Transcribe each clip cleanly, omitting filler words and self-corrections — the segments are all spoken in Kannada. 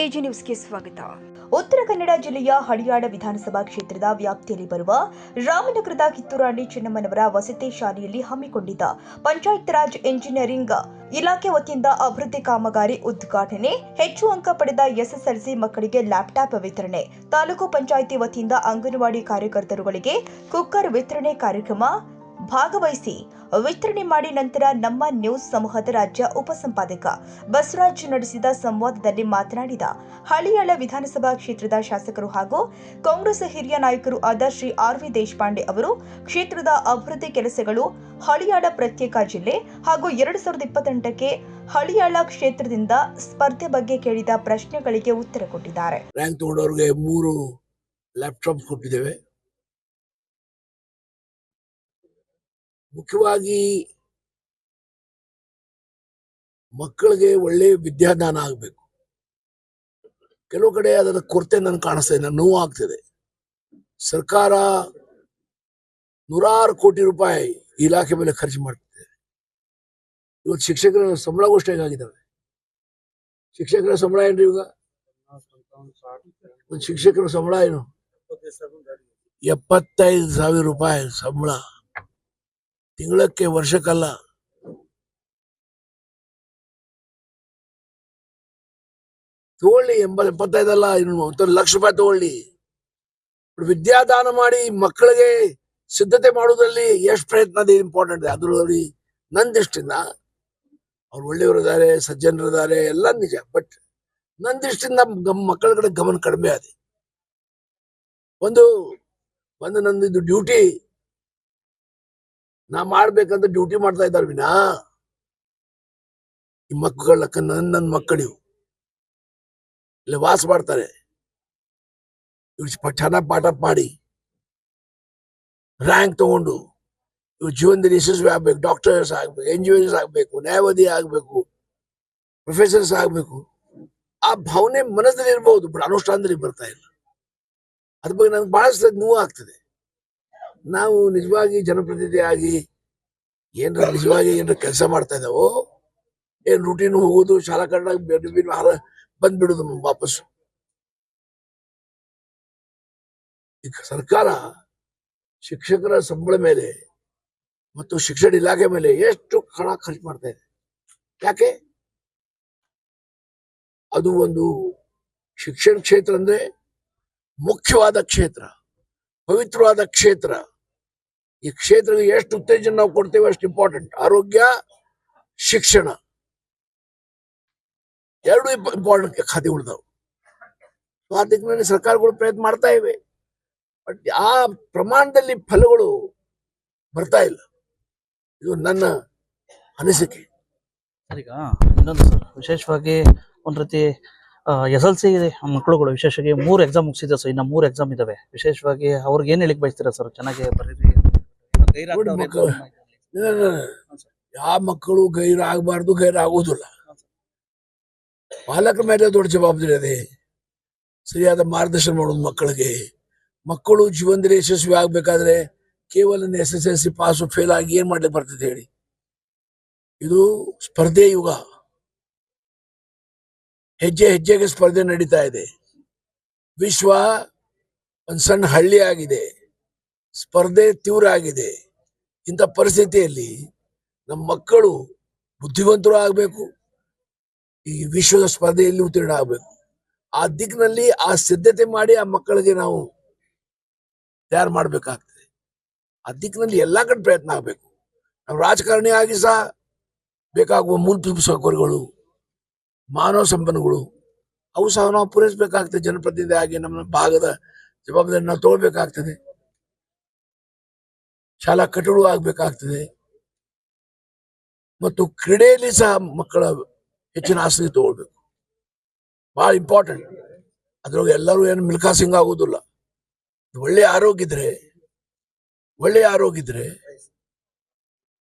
ಎಜಿ ನ್ಯೂಸ್ಗೆ ಸ್ವಾಗತ. ಉತ್ತರ ಕನ್ನಡ ಜಿಲ್ಲೆಯ ಹಳಿಯಾಳ ವಿಧಾನಸಭಾ ಕ್ಷೇತ್ರದ ವ್ಯಾಪ್ತಿಯಲ್ಲಿ ಬರುವ ರಾಮನಗರದ ಕಿತ್ತೂರಾಣಿ ಚೆನ್ನಮ್ಮನವರ ವಸತಿ ಶಾಲೆಯಲ್ಲಿ ಹಮ್ಮಿಕೊಂಡಿದ್ದ ಪಂಚಾಯತ್ ರಾಜ್ ಇಂಜಿನಿಯರಿಂಗ್ ಇಲಾಖೆ ವತಿಯಿಂದ ಅಭಿವೃದ್ಧಿ ಕಾಮಗಾರಿ ಉದ್ಘಾಟನೆ, ಹೆಚ್ಚು ಅಂಕ ಪಡೆದ ಎಸ್ಎಸ್ಎಲ್ಸಿ ಮಕ್ಕಳಿಗೆ ಲ್ಯಾಪ್ಟಾಪ್ ವಿತರಣೆ, ತಾಲೂಕು ಪಂಚಾಯಿತಿ ವತಿಯಿಂದ ಅಂಗನವಾಡಿ ಕಾರ್ಯಕರ್ತರುಗಳಿಗೆ ಕುಕ್ಕರ್ ವಿತರಣೆ ಕಾರ್ಯಕ್ರಮ ಭಾಗವಹಿಸಿ ವಿತರಣೆ ಮಾಡಿ ನಂತರ ನಮ್ಮ ನ್ಯೂಸ್ ಸಮೂಹದ ರಾಜ್ಯ ಉಪಸಂಪಾದಕ ಬಸವರಾಜ್ ನಡೆಸಿದ ಸಂವಾದದಲ್ಲಿ ಮಾತನಾಡಿದ ಹಳಿಯಾಳ ವಿಧಾನಸಭಾ ಕ್ಷೇತ್ರದ ಶಾಸಕರು ಹಾಗೂ ಕಾಂಗ್ರೆಸ್ ಹಿರಿಯ ನಾಯಕರು ಆದ ಶ್ರೀ ಆರ್.ವಿ. ದೇಶಪಾಂಡೆ ಅವರು ಕ್ಷೇತ್ರದ ಅಭಿವೃದ್ಧಿ ಕೆಲಸಗಳು, ಹಳಿಯಾಳ ಪ್ರತ್ಯೇಕ ಜಿಲ್ಲೆ ಹಾಗೂ 2028ಕ್ಕೆ ಹಳಿಯಾಳ ಕ್ಷೇತ್ರದಿಂದ ಸ್ಪರ್ಧೆ ಬಗ್ಗೆ ಕೇಳಿದ ಪ್ರಶ್ನೆಗಳಿಗೆ ಉತ್ತರ ಕೊಟ್ಟಿದ್ದಾರೆ. ರ್ಯಾಂಕ್ ತಗೊಂಡವರಿಗೆ 3 ಲ್ಯಾಪ್ಟಾಪ್ ಕೊಟ್ಟಿದ್ದೇವೆ. ಮುಖ್ಯವಾಗಿ ಮಕ್ಕಳಿಗೆ ಒಳ್ಳೆ ವಿದ್ಯಾದಾನ ಆಗಬೇಕು. ಕೆಲವು ಕಡೆ ಅದರ ಕೊರತೆ ನನಗೆ ಕಾಣಿಸ್ತಾ ಇದೆ, ನೋವು ಆಗ್ತಿದೆ. ಸರ್ಕಾರ ನೂರಾರು ಕೋಟಿ ರೂಪಾಯಿ ಇಲಾಖೆ ಮೇಲೆ ಖರ್ಚು ಮಾಡ್ತಿದೆ. ಇವತ್ತು ಶಿಕ್ಷಕರ ಸಂಬಳ ಘೋಷಣೆಗಾಗಿದ್ದಾವೆ. ಶಿಕ್ಷಕರ ಸಂಬಳ ಏನ್ರಿ? ಇವಾಗ ಒಂದು ಶಿಕ್ಷಕರ ಸಂಬಳ ಏನು? 75,000 ರೂಪಾಯಿ ಸಂಬಳ ತಿಂಗಳಕ್ಕೆ, ವರ್ಷಕ್ಕಲ್ಲ. ತಗೊಳ್ಳಿ, 75 ಅಲ್ಲ, 1 ಲಕ್ಷ ರೂಪಾಯಿ ತಗೊಳ್ಳಿ. ವಿದ್ಯಾದಾನ ಮಾಡಿ ಮಕ್ಕಳಿಗೆ ಸಿದ್ಧತೆ ಮಾಡುವುದರಲ್ಲಿ ಎಷ್ಟು ಪ್ರಯತ್ನ ಇದೆ, ಇಂಪಾರ್ಟೆಂಟ್. ಅದರಲ್ಲಿ ನನ್ನ ದೃಷ್ಟಿಯಿಂದ ಅವ್ರು ಒಳ್ಳೆಯವರಿದ್ದಾರೆ, ಸಜ್ಜನರಿದ್ದಾರೆ, ಎಲ್ಲ ನಿಜ. ಬಟ್ ನನ್ನ ದೃಷ್ಟಿಯಿಂದ ಮಕ್ಕಳ ಕಡೆ ಗಮನ ಕಡಿಮೆ ಆಗಿದೆ. ಒಂದು ನಂದು ಡ್ಯೂಟಿ, ನಾ ಮಾಡ್ಬೇಕಂತ ಡ್ಯೂಟಿ ಮಾಡ್ತಾ ಇದ್ದಾರೆ ವಿನಾ ಈ ಮಕ್ಕಳ ನನ್ನ ಮಕ್ಕಳು ಇಲ್ಲಿ ವಾಸ ಮಾಡ್ತಾರೆ. ಇವ್ರು ಚೆನ್ನಾಗಿ ಪಾಠ ಮಾಡಿ ರ್ಯಾಂಕ್ ತಗೊಂಡು ಇವ್ರ ಜೀವನದಲ್ಲಿ ಯಶಸ್ವಿ ಆಗ್ಬೇಕು. ಡಾಕ್ಟರ್ಸ್ ಆಗ್ಬೇಕು, ಎಂಜಿನಿಯರ್ಸ್ ಆಗ್ಬೇಕು, ನ್ಯಾಯವಾದಿ ಆಗ್ಬೇಕು, ಪ್ರೊಫೆಸರ್ಸ್ ಆಗ್ಬೇಕು. ಆ ಭಾವನೆ ಮನಸ್ಸಲ್ಲಿ ಇರ್ಬಹುದು, ಬಟ್ ಅನುಷ್ಠಾನದಲ್ಲಿ ಬರ್ತಾ ಇಲ್ಲ. ಅದ್ರ ಬಗ್ಗೆ ನನಗೆ ಬಹಳಷ್ಟು ನೋವು ಆಗ್ತದೆ. ನಾವು ನಿಜವಾಗಿ ಜನಪ್ರತಿನಿಧಿ ಆಗಿ ನಿಜವಾಗಿ ಕೆಲಸ ಮಾಡ್ತಾ ಇದ್ದಾವೋ, ಏನ್ ರೂಟೀನ್ ಹೋಗೋದು, ಶಾಲಾ ಕನ್ನಡ ಬಂದ್ಬಿಡುದು ವಾಪಸ್ಸು. ಈಗ ಸರ್ಕಾರ ಶಿಕ್ಷಕರ ಸಂಬಳ ಮೇಲೆ ಮತ್ತು ಶಿಕ್ಷಣ ಇಲಾಖೆ ಮೇಲೆ ಎಷ್ಟು ಹಣ ಖರ್ಚು ಮಾಡ್ತಾ ಇದೆ. ಯಾಕೆ? ಅದು ಒಂದು ಶಿಕ್ಷಣ ಕ್ಷೇತ್ರ ಅಂದ್ರೆ ಮುಖ್ಯವಾದ ಕ್ಷೇತ್ರ, ಪವಿತ್ರವಾದ ಕ್ಷೇತ್ರ. ಈ ಕ್ಷೇತ್ರಕ್ಕೆ ಎಷ್ಟು ಉತ್ತೇಜನ ನಾವು ಕೊಡ್ತೇವೆ ಅಷ್ಟು ಇಂಪಾರ್ಟೆಂಟ್. ಆರೋಗ್ಯ, ಶಿಕ್ಷಣ ಎರಡು ಇಂಪಾರ್ಟೆಂಟ್ ಖಾತೆ ಉಳಿದವು. ಆ ದಿಕ್ಕಿನಲ್ಲಿ ಸರ್ಕಾರಗಳು ಪ್ರಯತ್ನ ಮಾಡ್ತಾ ಇವೆ. ಬಟ್ ಆ ಪ್ರಮಾಣದಲ್ಲಿ ಫಲಗಳು ಬರ್ತಾ ಇಲ್ಲ. ಇದು ನನ್ನ ಅನಿಸಿಕೆ. ಈಗ ಇನ್ನೊಂದು ಸರ್, ವಿಶೇಷವಾಗಿ ಒಂದ್ ರೀತಿ SLC ಮಕ್ಕಳುಗಳು ವಿಶೇಷವಾಗಿ 3 ಎಕ್ಸಾಮ್ ಮುಗಿಸಿದೆ ಸರ್, ಇನ್ನ 3 ಎಕ್ಸಾಮ್ ಇದಾವೆ. ವಿಶೇಷವಾಗಿ ಅವ್ರಿಗೆ ಏನ್ ಹೇಳಿಕ್ ಬಯಸ್ತೀರಾ ಸರ್? ಚೆನ್ನಾಗಿ ಬರೀರಿ. ಯಾವ ಮಕ್ಕಳು ಗೈರು ಆಗಬಾರ್ದು, ಗೈರು ಆಗೋದಿಲ್ಲ. ಪಾಲಕರ ಮೇಲೆ ದೊಡ್ಡ ಜವಾಬ್ದಾರಿ ಅದೇ. ಸರಿಯಾದ ಮಾರ್ಗದರ್ಶನ ಮಾಡೋದು ಮಕ್ಕಳಿಗೆ. ಮಕ್ಕಳು ಜೀವನದಲ್ಲಿ ಯಶಸ್ವಿ ಆಗ್ಬೇಕಾದ್ರೆ ಕೇವಲ SSLC ಪಾಸು ಫೇಲ್ ಆಗಿ ಏನ್ ಮಾಡ್ಲಿಕ್ಕೆ ಬರ್ತದೆ ಹೇಳಿ? ಇದು ಸ್ಪರ್ಧೆ ಯುಗ. ಹೆಜ್ಜೆ ಹೆಜ್ಜೆಗೆ ಸ್ಪರ್ಧೆ ನಡೀತಾ ಇದೆ. ವಿಶ್ವ ಒಂದು ಸಣ್ಣ ಹಳ್ಳಿ ಆಗಿದೆ. ಸ್ಪರ್ಧೆ ತೀವ್ರ ಆಗಿದೆ. ಇಂಥ ಪರಿಸ್ಥಿತಿಯಲ್ಲಿ ನಮ್ಮ ಮಕ್ಕಳು ಬುದ್ಧಿವಂತರು ಆಗಬೇಕು, ಈ ವಿಶ್ವದ ಸ್ಪರ್ಧೆಯಲ್ಲಿ ಉತ್ತೀರ್ಣ ಆಗಬೇಕು. ಆ ದಿಕ್ಕಿನಲ್ಲಿ ಆ ಸಿದ್ಧತೆ ಮಾಡಿ ಆ ಮಕ್ಕಳಿಗೆ ನಾವು ತಯಾರು ಮಾಡಬೇಕಾಗ್ತದೆ. ಆ ದಿಕ್ಕಿನಲ್ಲಿ ಎಲ್ಲಾ ಕಡೆ ಪ್ರಯತ್ನ ಆಗಬೇಕು. ನಾವು ರಾಜಕಾರಣಿ ಆಗಿ ಸಹ ಬೇಕಾಗುವ ಮೂಲಭೂತ ಸೌಕರ್ಯಗಳು, ಮಾನವ ಸಂಪನ್ಮೂಲಗಳು ಅವು ಸಹ ನಾವು ಪೂರೈಸಬೇಕಾಗ್ತದೆ. ಜನಪ್ರತಿನಿಧಿ ಆಗಿ ನಮ್ಮ ಭಾಗದ ಜವಾಬ್ದಾರಿ ನಾವು ತಗೊಳ್ಬೇಕಾಗ್ತದೆ. ಶಾಲಾ ಕಟ್ಟಡ ಆಗ್ಬೇಕಾಗ್ತದೆ. ಮತ್ತು ಕ್ರೀಡೆಯಲ್ಲಿ ಸಹ ಮಕ್ಕಳ ಹೆಚ್ಚಿನ ಆಸಕ್ತಿ ತಗೊಳ್ಬೇಕು, ಬಹಳ ಇಂಪಾರ್ಟೆಂಟ್. ಅದ್ರೊಳಗೆ ಎಲ್ಲರೂ ಏನು ಮಿಲ್ಖಾ ಸಿಂಗ್ ಆಗೋದಿಲ್ಲ. ಒಳ್ಳೆ ಆರೋಗ್ಯ ಇದ್ರೆ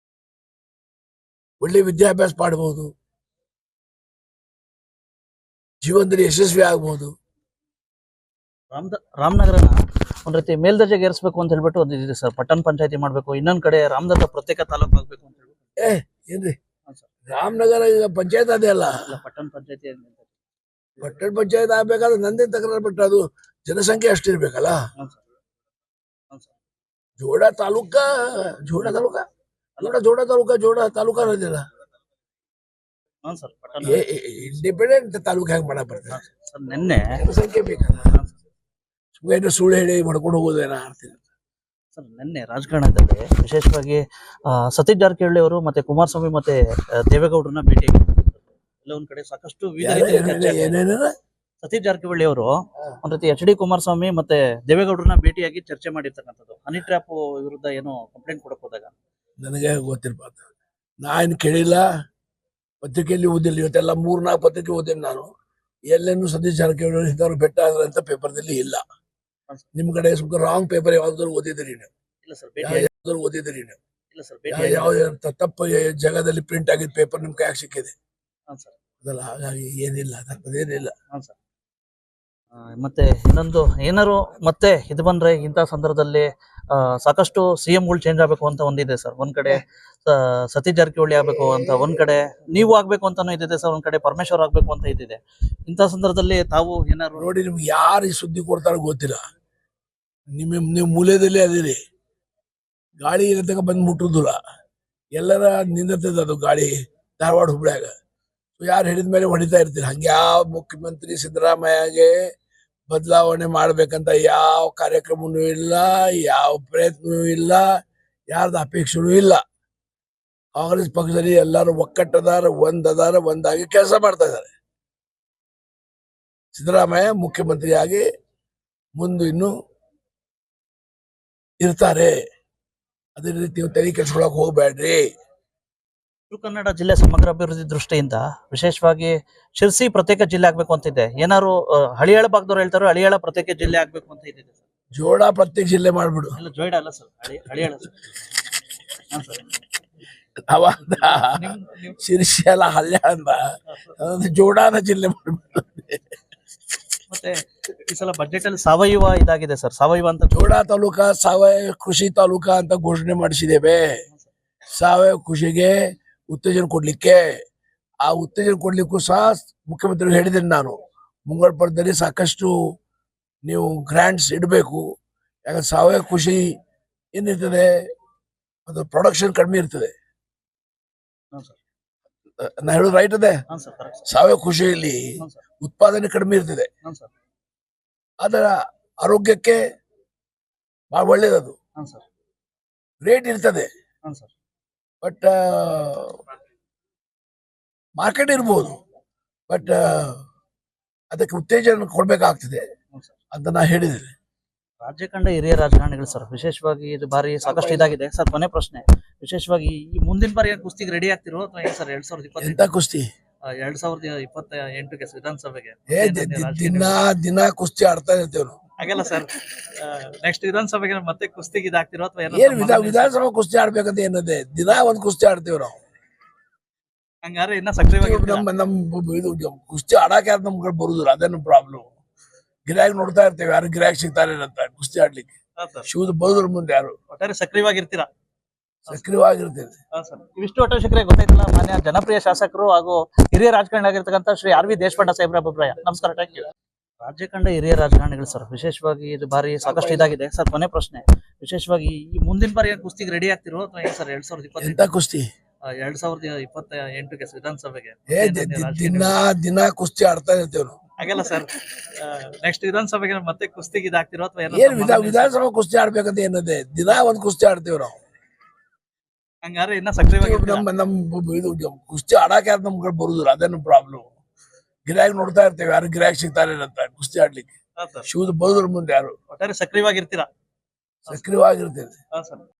ಒಳ್ಳೆ ವಿದ್ಯಾಭ್ಯಾಸ ಮಾಡಬಹುದು, ಜೀವನದಲ್ಲಿ ಯಶಸ್ವಿ ಆಗ್ಬಹುದು. ರಾಮನಗರನ ಒಂದ್ ರೀತಿ ಮೇಲ್ದರ್ಜೆಗೆ ಏರಿಸಬೇಕು ಅಂತ ಹೇಳ್ಬಿಟ್ಟು ಒಂದು ಇದೆ ಸರ್. ಪಟ್ಟಣ ಪಂಚಾಯತಿ ಮಾಡ್ಬೇಕು, ಇನ್ನೊಂದ್ ಕಡೆ ರಾಮನಗರ ಪ್ರತ್ಯೇಕ ತಾಲೂಕು ಆಗ್ಬೇಕು ಅಂತ ಹೇಳ್ಬಿಟ್ಟು. ಏನ್ರಿ ರಾಮನಗರ ಈಗ ಪಂಚಾಯತ್ ಅದೇ ಅಲ್ಲ, ಪಟ್ಟಣ ಪಂಚಾಯತಿ ಪಟ್ಟಣ ಪಂಚಾಯತ್ ಆಗ್ಬೇಕಾದ್ರೆ ನಂದೇ ತಕರಾರು ಬಿಟ್ರೆ ಅದು ಜನಸಂಖ್ಯೆ ಅಷ್ಟಿರ್ಬೇಕಲ್ಲ. ಹ್ಞೂ ಸರ್. ಹ್ಞೂ ಸರ್. ಜೋಡ ತಾಲೂಕಾ ಜೋಡ ತಾಲೂಕಾ ಜೋಡ ತಾಲೂಕಾ ಅನ್ನೋದಿಲ್ಲ. ಹ್ಞೂ ಸರ್. ಪಟ್ಟಣ ಇಂಡಿಪೆಂಡೆಂಟ್ ತಾಲೂಕು ಹೆಂಗ್ ಮಾಡಕ್ ಬರ್ತದೆ? ಸರ್ ನಿನ್ನೆ ಜನಸಂಖ್ಯೆ ಬೇಕಲ್ಲ. ಸುಮ್ಮನೆ ಸುಳ್ಳು ಹೇಳಿ ಮಾಡ್ಕೊಂಡು ಹೋಗೋದೇನ ಆಡ್ತೀನಿ. ಸರ್ ನಿನ್ನೆ ರಾಜಕಾರಣದಲ್ಲಿ ವಿಶೇಷವಾಗಿ ಸತೀಶ್ ಜಾರಕಿಹೊಳಿ ಅವರು ಮತ್ತೆ ಕುಮಾರಸ್ವಾಮಿ ಮತ್ತೆ ದೇವೇಗೌಡರನ್ನ ಭೇಟಿಯಾಗಿದ್ದಾರೆ. ಎಲ್ಲ ಒಂದ್ ಕಡೆ ಸಾಕಷ್ಟು ವಿವಿಧ ರೀತಿಯ ಚರ್ಚೆ ಆಗ್ತಾ ಇದೆ. ಏನೇನ ಸತೀಶ್ ಜಾರಕಿಹೊಳಿ ಅವರು ಒಂದ್ ರೀತಿ HD ಕುಮಾರಸ್ವಾಮಿ ಮತ್ತೆ ದೇವೇಗೌಡರನ್ನ ಭೇಟಿಯಾಗಿ ಚರ್ಚೆ ಮಾಡಿರ್ತಕ್ಕಂಥದ್ದು ಹನಿ ಟ್ರ್ಯಾಪ್ ವಿರುದ್ಧ ಏನೋ ಕಂಪ್ಲೇಂಟ್ ಕೊಡಕ್ ಹೋದಾಗ. ನನಗೆ ಗೊತ್ತಿರ್ಬಾರ್ದು. ನಾನು ಕೇಳಿಲ್ಲ, ಪತ್ರಿಕೆಯಲ್ಲಿ ಓದಿಲ್ಲ. ಇವತ್ತೆಲ್ಲ 3-4 ಪತ್ರಿಕೆ ಓದಿನಿ ನಾನು. ಎಲ್ಲೇನು ಸತೀಶ್ ಜಾರಕಿಹೊಳಿ ಇಂಥವ್ರು ಬೆಟ್ಟ ಆದ್ರೆ ಅಂತ ಪೇಪರ್ದಲ್ಲಿ ಇಲ್ಲ. ನಿಮ್ ಕಡೆ ರಾಂಗ್ ಪೇಪರ್ ಯಾವ್ದಾದ್ರು ಓದಿದ್ರಿ ನೀವು? ಇಲ್ಲ ಸರ್. ಯಾವ್ದಾದ್ರು ಓದಿದ್ರಿ ನೀವು? ಇಲ್ಲ ಸರ್. ಯಾವ ತಪ್ಪು ಜಾಗದಲ್ಲಿ ಪ್ರಿಂಟ್ ಆಗಿದ್ದ ಪೇಪರ್ ನಿಮ್ ಕೈಯಾಗ ಸಿಕ್ಕಿದೆ ಸರ್. ಅದಲ್ಲ. ಹಾಗಾಗಿ ಏನಿಲ್ಲ, ತಪ್ಪದೇನಿಲ್ಲ. ಸರ್. ಮತ್ತೆ ಇನ್ನೊಂದು ಏನಾರು ಮತ್ತೆ ಇದು ಬಂದ್ರೆ ಇಂಥ ಸಂದರ್ಭದಲ್ಲಿ ಸಾಕಷ್ಟು CMಗಳು ಚೇಂಜ್ ಆಗ್ಬೇಕು ಅಂತ ಒಂದಿದೆ ಸರ್. ಒಂದ್ ಕಡೆ ಸತೀಶ್ ಜಾರಕಿಹೊಳಿ ಆಗ್ಬೇಕು ಅಂತ, ಒಂದ್ ಕಡೆ ನೀವು ಆಗ್ಬೇಕು ಅಂತಾನು ಇದಿದೆ ಸರ್, ಒಂದ್ ಕಡೆ ಪರಮೇಶ್ವರ್ ಆಗ್ಬೇಕು ಅಂತ ಇದಿದೆ. ಇಂಥ ಸಂದರ್ಭದಲ್ಲಿ ತಾವು ಏನಾರು ನೋಡಿ, ನಿಮ್ಗೆ ಯಾರು ಈ ಸುದ್ದಿ ಕೊಡ್ತಾರೋ ಗೊತ್ತಿಲ್ಲ. ನೀವು ಮೂಲೆಯಲ್ಲಿ ಅದಿರಿ. ಗಾಳಿ ಇರತಕ್ಕ ಬಂದ್ ಮುಟ್ಟುದಿಲ್ಲ. ಎಲ್ಲರ ನಿಂದತದ ಅದು ಗಾಳಿ ಧಾರವಾಡ ಹುಬ್ಳ್ಯಾಗ. ಯಾರು ಹಿಡಿದ ಮೇಲೆ ಹೊಡಿತಾ ಇರ್ತೀರಿ. ಹಂಗೆ ಯಾವ ಮುಖ್ಯಮಂತ್ರಿ ಸಿದ್ದರಾಮಯ್ಯಗೆ ಬದಲಾವಣೆ ಮಾಡ್ಬೇಕಂತ ಯಾವ ಕಾರ್ಯಕ್ರಮನೂ ಇಲ್ಲ, ಯಾವ ಪ್ರಯತ್ನವೂ ಇಲ್ಲ, ಯಾರ್ದು ಅಪೇಕ್ಷೆನೂ ಇಲ್ಲ. ಕಾಂಗ್ರೆಸ್ ಪಕ್ಷದಲ್ಲಿ ಎಲ್ಲರೂ ಒಕ್ಕಟ್ಟದಾರ, ಒಂದಾಗಿ ಕೆಲಸ ಮಾಡ್ತಾ ಇದ್ದಾರೆ. ಸಿದ್ದರಾಮಯ್ಯ ಮುಖ್ಯಮಂತ್ರಿಯಾಗಿ ಮುಂದೆ ಇನ್ನು ಇರ್ತಾರೆ. ಅದೇ ರೀತಿ ತಲೆ ಕೆಡ್ಸ್ಕೊಳಕ್ ಹೋಗ್ಬೇಡ್ರಿ. ಉತ್ತರ ಕನ್ನಡ ಜಿಲ್ಲೆ ಸಮಗ್ರ ಅಭಿವೃದ್ಧಿ ದೃಷ್ಟಿಯಿಂದ ವಿಶೇಷವಾಗಿ ಶಿರ್ಸಿ ಪ್ರತ್ಯೇಕ ಜಿಲ್ಲೆ ಆಗ್ಬೇಕು ಅಂತಿದೆ. ಏನಾರು ಹಳಿಯಾಳ ಭಾಗದವ್ರು ಹೇಳ್ತಾರೋ ಹಳಿಯಾಳ ಪ್ರತ್ಯೇಕ ಜಿಲ್ಲೆ ಆಗ್ಬೇಕು ಅಂತ ಇದೆ ಸರ್. ಜೋಡ ಪ್ರತ್ಯೇಕ ಜಿಲ್ಲೆ ಮಾಡ್ಬಿಡು. ಇಲ್ಲ, ಜೋಯಿಡ ಅಲ್ಲ ಸರ್, ಹಳಿಯಾಳ ಸರ್. ಅವಾಗ ಶಿರ್ಸಿ ಅಲ್ಲ, ಹಳ್ಯಾಳ ಜೋಡಾನ ಜಿಲ್ಲೆ ಮಾಡ್ಬಿಡು. ಮತ್ತೆ ಈ ಸಲ ಬಜೆಟ್ ಅಲ್ಲಿ ಸಾವಯವ ಇದಾಗಿದೆ ಸರ್. ಸಾವಯವ ಅಂತ ಜೋಡ ತಾಲೂಕಾ ಸಾವಯವ ಕೃಷಿ ತಾಲೂಕಾ ಅಂತ ಘೋಷಣೆ ಮಾಡಿಸಿದ್ದೇವೆ. ಸಾವಯವ ಕೃಷಿಗೆ ಉತ್ತೇಜನ ಕೊಡ್ಲಿಕ್ಕೆ, ಆ ಉತ್ತೇಜನ ಕೊಡ್ಲಿಕ್ಕೂ ಸಹ ಮುಖ್ಯಮಂತ್ರಿ ಹೇಳಿದ್ದೇನೆ ನಾನು. ಮುಂಗಡ ಪರದಲ್ಲಿ ಸಾಕಷ್ಟು ನೀವು ಗ್ರಾಂಟ್ಸ್ ಇಡಬೇಕು. ಯಾಕಂದ್ರೆ ಸಾವಯವ ಕೃಷಿ ಏನಿರ್ತದೆ, ಅದು ಪ್ರೊಡಕ್ಷನ್ ಕಡಿಮೆ ಇರ್ತದೆ. ನಾ ಹೇಳೋದು ರೈಟ್ ಅದೇ. ಸಾವಯವ ಕೃಷಿಯಲ್ಲಿ ಉತ್ಪಾದನೆ ಕಡಿಮೆ ಇರ್ತದೆ, ಅದರ ಆರೋಗ್ಯಕ್ಕೆ ಬಹಳ ಒಳ್ಳೇದದು. ರೇಟ್ ಇರ್ತದೆ, ಬಟ್ ಮಾರ್ಕೆಟ್ ಇರ್ಬೋದು, ಬಟ್ ಅದಕ್ಕೆ ಉತ್ತೇಜನ ಕೊಡ್ಬೇಕಾಗ್ತದೆ ಅಂತ ನಾ ಹೇಳಿದ್ದೇನೆ. ರಾಜ್ಯ ಕಂಡ ಹಿರಿಯ ರಾಜಕಾರಣಿಗಳು ಸರ್, ವಿಶೇಷವಾಗಿ ಇದು ಬಾರಿ ಸಾಕಷ್ಟು ಇದಾಗಿದೆ ಸರ್. ಕೊನೆ ಪ್ರಶ್ನೆ, ವಿಶೇಷವಾಗಿ ಈ ಮುಂದಿನ ಬಾರಿ ಕುಸ್ತಿಗೆ ರೆಡಿ ಆಗ್ತಿರೋ ಅಥವಾ ಏನ್ ಸರ್? 2020 ಎಂತ ಕುಸ್ತಿ? 2028ಗೆ ವಿಧಾನಸಭೆಗೆ ದಿನ ಕುಸ್ತಿ ಆಡ್ತಾ ಇರ್ತೇವೆ ನಾವು. ಹಾಗಲ್ಲ ಸರ್, ನೆಕ್ಸ್ಟ್ ವಿಧಾನಸಭೆಗೆ ಮತ್ತೆ ಕುಸ್ತಿಗೆ ಇದಾಗ್ತಿರೋ ಅಥವಾ ಏನ್ ವಿಧಾನಸಭಾ ಕುಸ್ತಿ ಆಡ್ಬೇಕಂತ ಏನದೆ? ದಿನ ಒಂದ್ ಕುಸ್ತಿ ಆಡ್ತೇವೆ ನಾವು. ಹಂಗಾರೆ ಇನ್ನ ಸಕ್ರಿಯವಾಗಿ ನಮ್ ಇದು ಕುಸ್ತಿ ಆಡಾಕ ಯಾರು ನಮ್ ಕಡೆ ಬರುದಿಲ್ಲ, ಅದೇನು ಪ್ರಾಬ್ಲಮ್. ಗಿರಾಕಿ ನೋಡ್ತಾ ಇರ್ತೇವೆ, ಯಾರು ಗಿರಾಕಿ ಸಿಗ್ತಾರೆ ಅಂತ ಕುಸ್ತಿ ಆಡ್ಲಿಕ್ಕೆ. ಶಿವದ ಬರೋದ್ರ ಮುಂದೆ ಯಾರು ಒಟ್ಟಾರೆ ಸಕ್ರಿಯವಾಗಿರ್ತೀರಾ? ಸಕ್ರಿಯವಾಗಿರ್ತೇವೆ. ಇವಿಷ್ಟು ಒಟ್ಟಾರೆ ಸಕ್ರಿಯ ಗೊತ್ತಾಯ್ತಲ್ಲ. ಮಾನ್ಯ ಜನಪ್ರಿಯ ಶಾಸಕರು ಹಾಗೂ ಹಿರಿಯ ರಾಜಕಾರಣಿ ಆಗಿರ್ತಕ್ಕಂಥ ಶ್ರೀ RV ದೇಶಪಾಂಡೆ ಸಾಹೇಬ್ರ ಅಭಿಪ್ರಾಯ. ನಮಸ್ಕಾರ, ಥ್ಯಾಂಕ್ ಯು. ರಾಜ್ಯ ಕಂಡ ಹಿರಿಯ ರಾಜಕಾರಣಿಗಳು ಸರ್, ವಿಶೇಷವಾಗಿ ಇದು ಬಾರಿ ಸಾಕಷ್ಟು ಇದಾಗಿದೆ ಸರ್. ಕೊನೆ ಪ್ರಶ್ನೆ, ವಿಶೇಷವಾಗಿ ಈ ಮುಂದಿನ ಬಾರಿ ಕುಸ್ತಿಗೆ ರೆಡಿ ಆಗ್ತಿರೋ ಅಥವಾ ಏನ್ ಸರ್? 2020 ಎಂತ ಕುಸ್ತಿ? 2028ಗೆ ವಿಧಾನಸಭೆಗೆ ದಿನ ಕುಸ್ತಿ ಆಡ್ತಾ ಇರ್ತೇವೆ ನಾವು. ಹಾಗಲ್ಲ ಸರ್, ನೆಕ್ಸ್ಟ್ ವಿಧಾನಸಭೆಗೆ ಮತ್ತೆ ಕುಸ್ತಿಗೆ ಇದಾಗ್ತಿರೋ ಅಥವಾ ಏನ್ ವಿಧಾನಸಭಾ ಕುಸ್ತಿ ಆಡ್ಬೇಕಂತ ಏನದೆ? ದಿನ ಒಂದ್ ಕುಸ್ತಿ ಆಡ್ತೇವೆ ನಾವು. ಹಂಗಾರೆ ಇನ್ನ ಸಕ್ರಿಯವಾಗಿ ನಮ್ ಇದು ಕುಸ್ತಿ ಆಡಾಕ ಯಾರು ನಮ್ ಕಡೆ ಬರುದಿಲ್ಲ, ಅದೇನು ಪ್ರಾಬ್ಲಮ್. ಗಿರಾಕಿ ನೋಡ್ತಾ ಇರ್ತೇವೆ, ಯಾರು ಗಿರಾಕಿ ಸಿಗ್ತಾರೆ ಅಂತ ಕುಸ್ತಿ ಆಡ್ಲಿಕ್ಕೆ. ಶಿವದ ಬರೋದ್ರ ಮುಂದೆ ಯಾರು ಒಟ್ಟಾರೆ ಸಕ್ರಿಯವಾಗಿರ್ತೀರಾ? ಸಕ್ರಿಯವಾಗಿರ್ತೇವೆ.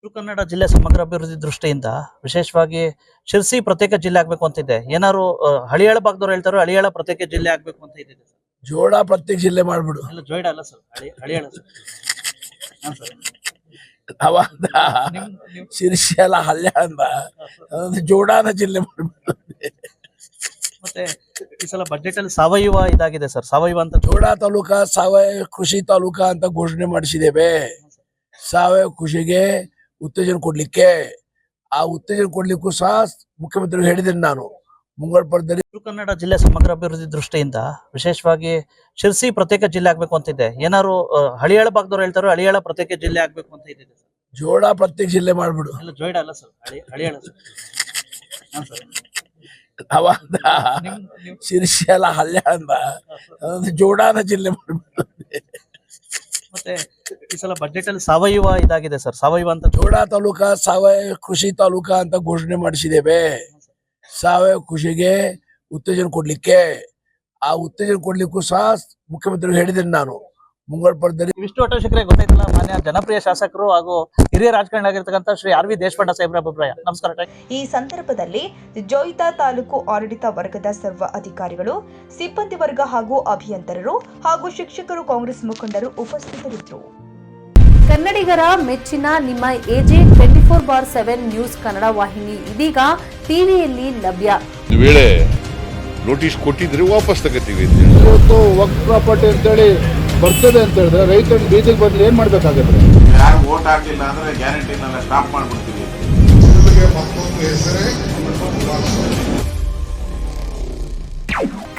ಉತ್ತರ ಕನ್ನಡ ಜಿಲ್ಲೆ ಸಮಗ್ರ ಅಭಿವೃದ್ಧಿ ದೃಷ್ಟಿಯಿಂದ ವಿಶೇಷವಾಗಿ ಶಿರ್ಸಿ ಪ್ರತ್ಯೇಕ ಜಿಲ್ಲೆ ಆಗ್ಬೇಕು ಅಂತಿದೆ. ಏನಾರು ಹಳಿಯಾಳ ಭಾಗದವ್ರು ಹೇಳ್ತಾರೋ ಹಳಿಯಾಳ ಪ್ರತ್ಯೇಕ ಜಿಲ್ಲೆ ಆಗ್ಬೇಕು ಅಂತ ಇದೆ ಸರ್. ಜೋಡ ಪ್ರತ್ಯೇಕ ಜಿಲ್ಲೆ ಮಾಡ್ಬಿಡು. ಇಲ್ಲ, ಜೋಯಿಡ ಅಲ್ಲ ಸರ್, ಹಳಿಯಾಳ ಸರ್. ಅವಾಗ ಶಿರ್ಸಿ ಅಲ್ಲ, ಹಳ್ಯಾಳ ಜೋಡಾನ ಜಿಲ್ಲೆ ಮಾಡ್ಬಿಡು. ಮತ್ತೆ ಈ ಸಲ ಬಜೆಟ್ ಅಲ್ಲಿ ಸಾವಯವ ಇದಾಗಿದೆ ಸರ್. ಸಾವಯವ ಅಂತ ಜೋಡ ತಾಲೂಕಾ ಸಾವಯವ ಕೃಷಿ ತಾಲೂಕಾ ಅಂತ ಘೋಷಣೆ ಮಾಡಿಸಿದ್ದೇವೆ. ಸಾವಯವ ಕೃಷಿಗೆ ಉತ್ತೇಜನ ಕೊಡ್ಲಿಕ್ಕೆ, ಆ ಉತ್ತೇಜನ ಕೊಡ್ಲಿಕ್ಕೂ ಸಹ ಮುಖ್ಯಮಂತ್ರಿ ಹೇಳಿದ್ದೇನೆ ನಾನು. ಮುಂಗಳ್ಪರದಲ್ಲಿ ಉತ್ತರ ಕನ್ನಡ ಜಿಲ್ಲೆ ಸಮಗ್ರ ಅಭಿವೃದ್ಧಿ ದೃಷ್ಟಿಯಿಂದ ವಿಶೇಷವಾಗಿ ಶಿರ್ಸಿ ಪ್ರತ್ಯೇಕ ಜಿಲ್ಲೆ ಆಗ್ಬೇಕು ಅಂತ ಇದೆ. ಏನಾದ್ರು ಹಳಿಯಾಳ ಭಾಗದವ್ರು ಹೇಳ್ತಾರೋ ಹಳಿಯಾಳ ಪ್ರತ್ಯೇಕ ಜಿಲ್ಲೆ ಆಗ್ಬೇಕು ಅಂತ ಇದೆ ಸರ್. ಜೋಡ ಪ್ರತ್ಯೇಕ ಜಿಲ್ಲೆ ಮಾಡ್ಬಿಡು. ಎಲ್ಲ ಜೋಯಿಡ ಅಲ್ಲ ಸರ್, ಹಳಿಯಾಳ ಸರ್. ಹಾಂ ಸರ್. ಅವಾಗ ಶಿರ್ಸಿ ಅಲ್ಲ ಹಳ್ಯಾಳ ಜೋಡಾನ ಜಿಲ್ಲೆ ಮಾಡ್ಬಿಡು. ಮತ್ತೆ ಈ ಸಲ ಬಜೆಟ್ ಅಲ್ಲಿ ಸಾವಯವ ಇದಾಗಿದೆ ಸರ್, ಸಾವಯವ ಅಂತ ಜೋಡ ತಾಲೂಕಾ ಸಾವಯವ ಕೃಷಿ ತಾಲೂಕಾ ಅಂತ ಘೋಷಣೆ ಮಾಡಿಸಿದ್ದೇವೆ. ಸಾವಯವ ಕೃಷಿಗೆ ಉತ್ತೇಜನ ಕೊಡ್ಲಿಕ್ಕೆ, ಆ ಉತ್ತೇಜನ ಕೊಡ್ಲಿಕ್ಕೂ ಸಹ ಮುಖ್ಯಮಂತ್ರಿ ಹೇಳಿದ್ದೇನೆ ನಾನು ಮುಂಗಳ್ಪರದಲ್ಲಿ. ವಿಷ್ಣು ಅಟೋಶಿಖರೆ ಗೊತ್ತಾಯ್ತಲ್ಲ, ಮಾನ್ಯ ಜನಪ್ರಿಯ ಶಾಸಕರು ಹಾಗೂ ಹಿರಿಯ ರಾಜಕಾರಣಿ ಆಗಿರ್ತಕ್ಕಂಥ ಶ್ರೀ ಆರ್ ವಿ ದೇಶಪಾಂಡೆ ಸಾಹೇಬ್ರ ಅಭಿಪ್ರಾಯ. ನಮಸ್ಕಾರ. ಈ ಸಂದರ್ಭದಲ್ಲಿ ಜೋಯಿತಾ ತಾಲೂಕು ಆಡಳಿತ ವರ್ಗದ ಸರ್ವ ಅಧಿಕಾರಿಗಳು, ಸಿಬ್ಬಂದಿ ವರ್ಗ ಹಾಗೂ ಅಭಿಯಂತರರು ಹಾಗೂ ಶಿಕ್ಷಕರು, ಕಾಂಗ್ರೆಸ್ ಮುಖಂಡರು ಉಪಸ್ಥಿತರಿದ್ದರು. ಕನ್ನಡಿಗರ ಮೆಚ್ಚಿನ ನಿಮ್ಮ AJ 24/7 ನ್ಯೂಸ್ ಕನ್ನಡ ವಾಹಿನಿ ಇದೀಗ ಟಿವಿಯಲ್ಲಿ ಲಭ್ಯ. ವೇಳೆ ನೋಟಿಸ್ ಕೊಟ್ಟಿದ್ರೆ ವಾಪಸ್ ತಗೋತೀವಿ. ಇವತ್ತು ವಕ್ಫ್ ಪ್ರಾಪರ್ಟಿ ಅಂತೇಳಿ ಬರ್ತದೆ ಅಂತ ಹೇಳಿದ್ರೆ ರೈತರು ಬೀದಿಗೆ ಬದಲು ಏನ್ ಮಾಡ್ಬೇಕಾಗತ್ತೆ? ಯಾರು ವೋಟ್ ಹಾಕಿಲ್ಲ ಅಂದ್ರೆ ಗ್ಯಾರಂಟಿನೆಲ್ಲ ಸ್ಟಾಪ್ ಮಾಡ್ಬಿಡ್ತೀವಿ.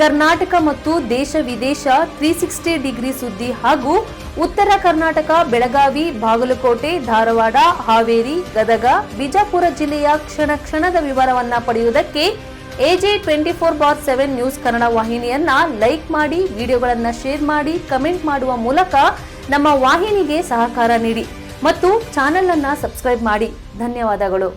ಕರ್ನಾಟಕ ಮತ್ತು ದೇಶ ವಿದೇಶ 360 ಡಿಗ್ರಿ ಸುದ್ದಿ ಹಾಗೂ ಉತ್ತರ ಕರ್ನಾಟಕ, ಬೆಳಗಾವಿ, ಬಾಗಲಕೋಟೆ, ಧಾರವಾಡ, ಹಾವೇರಿ, ಗದಗ, ಬಿಜಾಪುರ ಜಿಲ್ಲೆಯ ಕ್ಷಣ ಕ್ಷಣದ ವಿವರವನ್ನ ಪಡೆಯುವುದಕ್ಕೆ AJ 24/7 ನ್ಯೂಸ್ ಕನ್ನಡ ವಾಹಿನಿಯನ್ನ ಲೈಕ್ ಮಾಡಿ, ವಿಡಿಯೋಗಳನ್ನ ಶೇರ್ ಮಾಡಿ, ಕಮೆಂಟ್ ಮಾಡುವ ಮೂಲಕ ನಮ್ಮ ವಾಹಿನಿಗೆ ಸಹಕಾರ ನೀಡಿ ಮತ್ತು ಚಾನೆಲ್ ಅನ್ನ ಸಬ್ಸ್ಕ್ರೈಬ್ ಮಾಡಿ. ಧನ್ಯವಾದಗಳು.